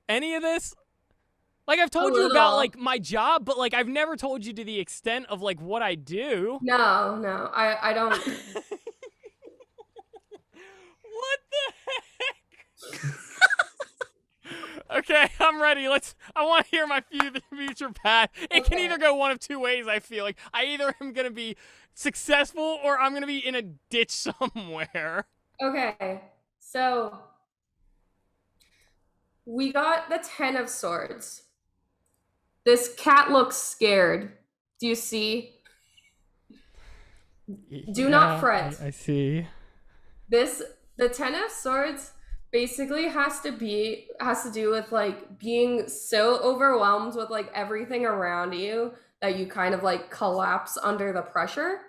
any of this? Like, I've told you about, like, my job, but, like, I've never told you to the extent of, like, what I do. No, I don't. What the heck? Okay, I'm ready. I want to hear my future path. It can either go one of two ways, I feel like. I either am going to be successful or I'm going to be in a ditch somewhere. Okay, so we got the 10 of Swords. This cat looks scared. Do you see? Do not fret. I see. The 10 of Swords basically has to do with like being so overwhelmed with like everything around you that you kind of like collapse under the pressure.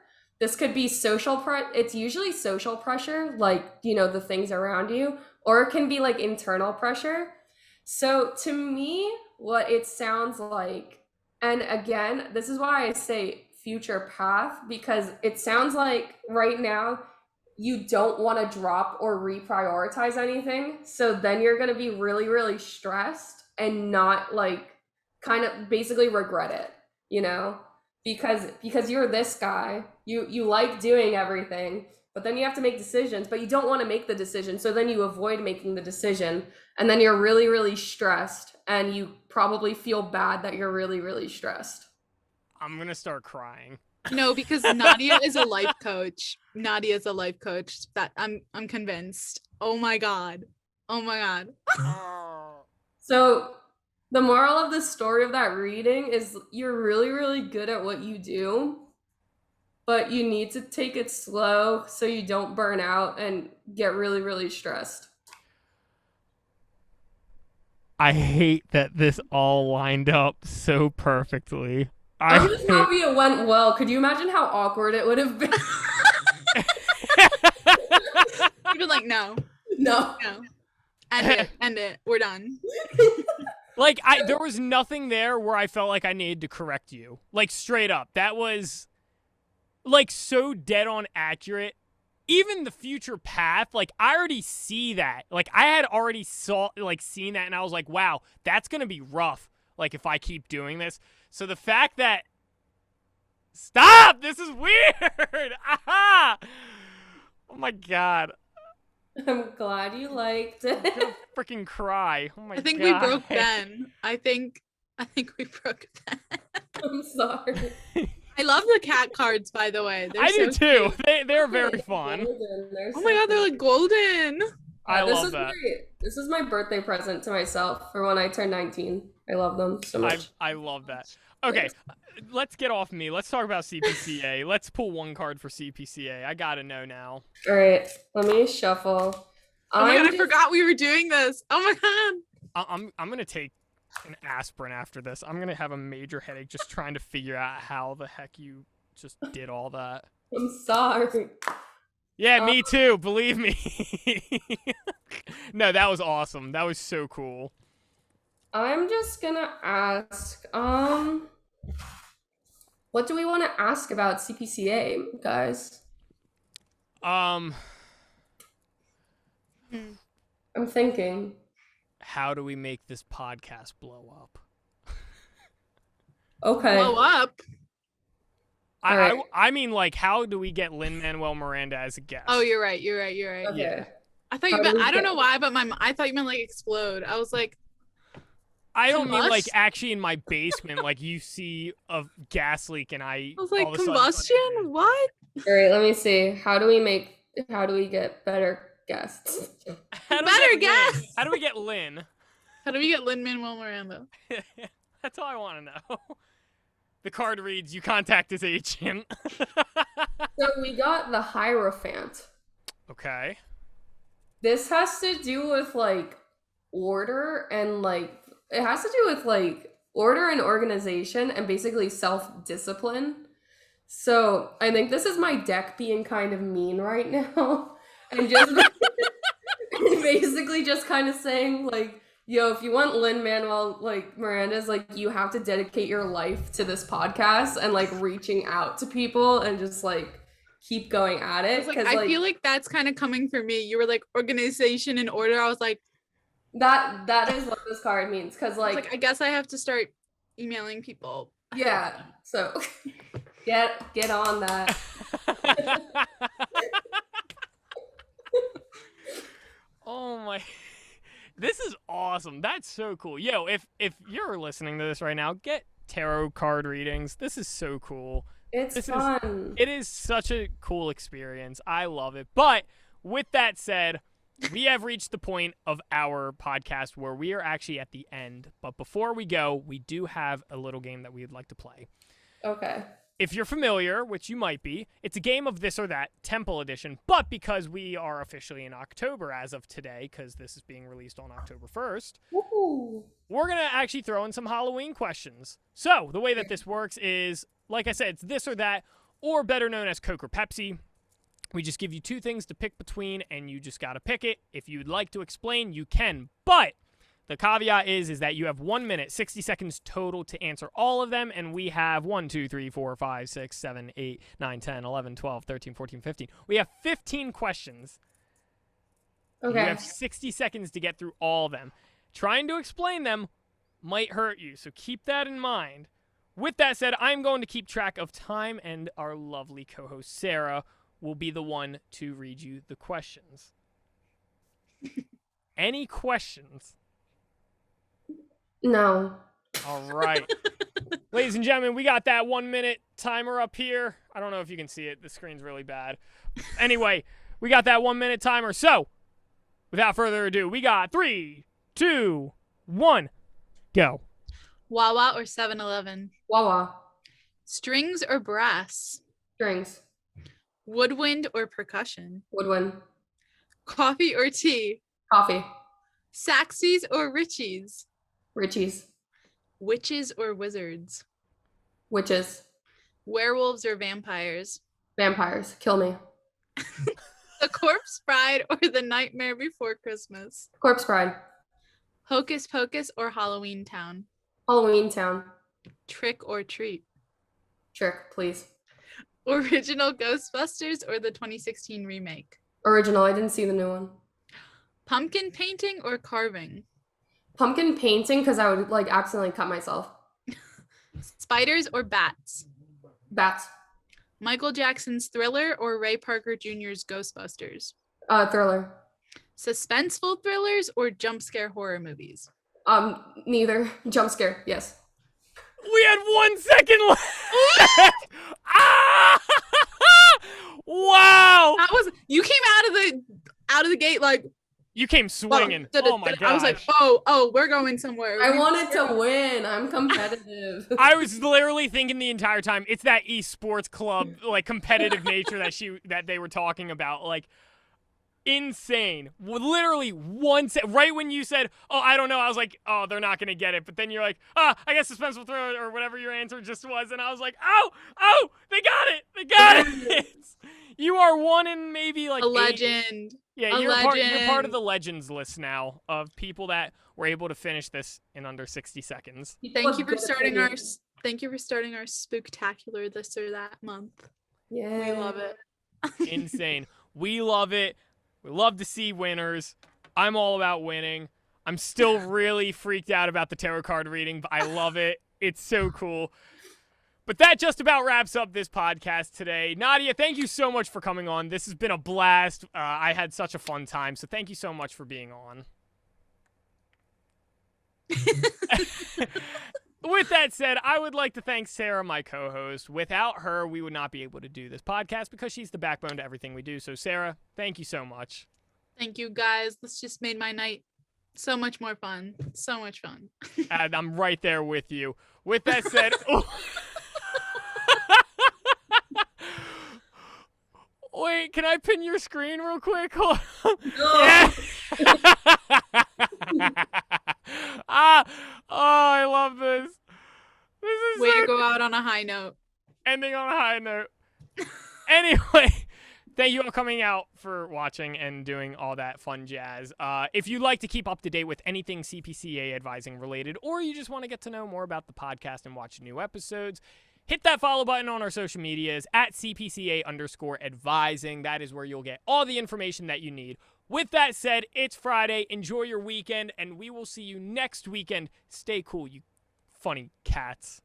This could be it's usually social pressure, like, you know, the things around you, or it can be like internal pressure. So to me, what it sounds like, and again, this is why I say future path, because it sounds like right now you don't want to drop or reprioritize anything. So then you're going to be really, really stressed and not like kind of basically regret it, you know, because you're this guy, you like doing everything, but then you have to make decisions, but you don't want to make the decision. So then you avoid making the decision, and then you're really, really stressed, and you probably feel bad that you're really, really stressed. I'm going to start crying. No, because Nadya is a life coach. Nadya is a life coach. That I'm convinced. Oh my god. So the moral of the story of that reading is you're really, really good at what you do, but you need to take it slow so you don't burn out and get really, really stressed. I hate that this all lined up so perfectly. I'm just happy it went well. Could you imagine how awkward it would have been? You'd be like, no. End it. We're done. Like, there was nothing there where I felt like I needed to correct you. Like, straight up. That was, like, so dead on accurate. Even the future path, like, I already see that. Like, I had already seen that, and I was like, wow, that's going to be rough, like, if I keep doing this. So the fact that... Stop! This is weird! Aha! Oh, my God. I'm glad you liked it. I'm gonna freaking cry. Oh, my God. I think we broke Ben. I think we broke Ben. I'm sorry. I love the cat cards, by the way. I do too. They're very fun. Oh my god, they're like golden. I love that. This is my birthday present to myself for when I turn 19. I love them so much. I love that. Okay, let's get off me. Let's talk about CPCA. Let's pull one card for CPCA. I gotta know now. All right, let me shuffle. Oh my god, I forgot we were doing this. Oh my god. I'm gonna take an aspirin after this. I'm gonna have a major headache just trying to figure out how the heck you just did all that. I'm sorry. Yeah, me too. Believe me. No, that was awesome. That was so cool. I'm just gonna ask, what do we want to ask about CPCA, guys? I'm thinking. How do we make this podcast blow up? Okay. Blow up? I mean, like, how do we get Lin-Manuel Miranda as a guest? Oh, you're right. Okay. Yeah. I thought you meant, I don't know why, but I thought you meant like explode. I was like, I don't mean like actually in my basement, like you see a gas leak and I was like, all of a sudden, combustion? What? All right, let me see. How do we get better guests? How do we get Lin? How do we get Lin-Manuel Miranda? That's all I want to know. The card reads, you contact his agent. So we got the Hierophant. Okay. This has to do with like order and like it has to do with like order and organization and basically self-discipline. So I think this is my deck being kind of mean right now and just basically just kind of saying like, yo, if you want Lin-Manuel like Miranda's, like you have to dedicate your life to this podcast and like reaching out to people and just like keep going at it. I feel like that's kind of coming for me. You were like organization and order. I was like, that is what this card means. Cause like I guess I have to start emailing people. Yeah. So get on that. Oh my. This is awesome. That's so cool. Yo, if you're listening to this right now, get tarot card readings. This is so cool. It's fun. It is such a cool experience. I love it. But with that said, we have reached the point of our podcast where we are actually at the end. But before we go, we do have a little game that we would like to play. Okay. If you're familiar, which you might be, it's a game of This or That Temple Edition. But because we are officially in October as of today, because this is being released on October 1st, we're going to actually throw in some Halloween questions. So the way that this works is, like I said, it's This or That, or better known as Coke or Pepsi. We just give you two things to pick between, and you just got to pick it. If you'd like to explain, you can. But the caveat is that you have 1 minute, 60 seconds total to answer all of them, and we have 1, 2, 3, 4, 5, 6, 7, 8, 9, 10, 11, 12, 13, 14, 15. We have 15 questions. Okay. You have 60 seconds to get through all of them. Trying to explain them might hurt you, so keep that in mind. With that said, I'm going to keep track of time, and our lovely co-host Sarah will be the one to read you the questions. Any questions? No. All right. Ladies and gentlemen, we got that 1 minute timer up here. I don't know if you can see it. The screen's really bad. Anyway, we got that 1 minute timer. So, without further ado, we got 3, 2, 1, go. Wawa or 7-Eleven? Wawa. Strings or brass? Strings. Woodwind or percussion? Woodwind. Coffee or tea? Coffee. Saxies or Richies? Richie's. Witches or wizards? Witches. Werewolves or vampires? Vampires. Kill me. The Corpse Bride or The Nightmare Before Christmas? Corpse Bride. Hocus Pocus or Halloween Town? Halloween Town. Trick or treat? Trick, please. Original Ghostbusters or the 2016 remake? Original. I didn't see the new one. Pumpkin painting or carving? Pumpkin painting, because I would like accidentally cut myself. Spiders or bats? Bats. Michael Jackson's Thriller or Ray Parker Jr.'s Ghostbusters? Thriller. Suspenseful thrillers or jump scare horror movies? Neither. Jump scare. Yes. We had 1 second left. Ah! Wow. That was, you came out of the gate like, You came swinging. Oh my god! I was like, oh, we're going somewhere. I wanted to win. I'm competitive. I was literally thinking the entire time, it's that esports club, like, competitive nature that they were talking about. Like, insane. Literally right when you said, oh, I don't know, I was like, oh, they're not gonna get it. But then you're like, I guess suspenseful thriller or whatever your answer just was, and I was like, oh, they got it. You are one in maybe like a legend. Yeah, you're part of the legends list now of people that were able to finish this in under 60 seconds. Thank you for starting our spooktacular This or That month. Yeah. We love it. Insane. We love it. We love to see winners. I'm all about winning. I'm still really freaked out about the tarot card reading, but I love it. It's so cool. But that just about wraps up this podcast today. Nadia, thank you so much for coming on. This has been a blast. I had such a fun time, so thank you so much for being on. With that said, I would like to thank Sarah, my co-host. Without her, we would not be able to do this podcast because she's the backbone to everything we do. So, Sarah, thank you so much. Thank you, guys. This just made my night so much more fun. So much fun. And I'm right there with you. With that said... Wait, can I pin your screen real quick? Hold on. No. I love this. This is Way to go out on a high note. ending on a high note. Anyway, thank you all coming out for watching and doing all that fun jazz. If you'd like to keep up to date with anything CPCA advising related, or you just want to get to know more about the podcast and watch new episodes, hit that follow button on our social medias at CPCA_advising. That is where you'll get all the information that you need. With that said, it's Friday. Enjoy your weekend, and we will see you next weekend. Stay cool, you funny cats.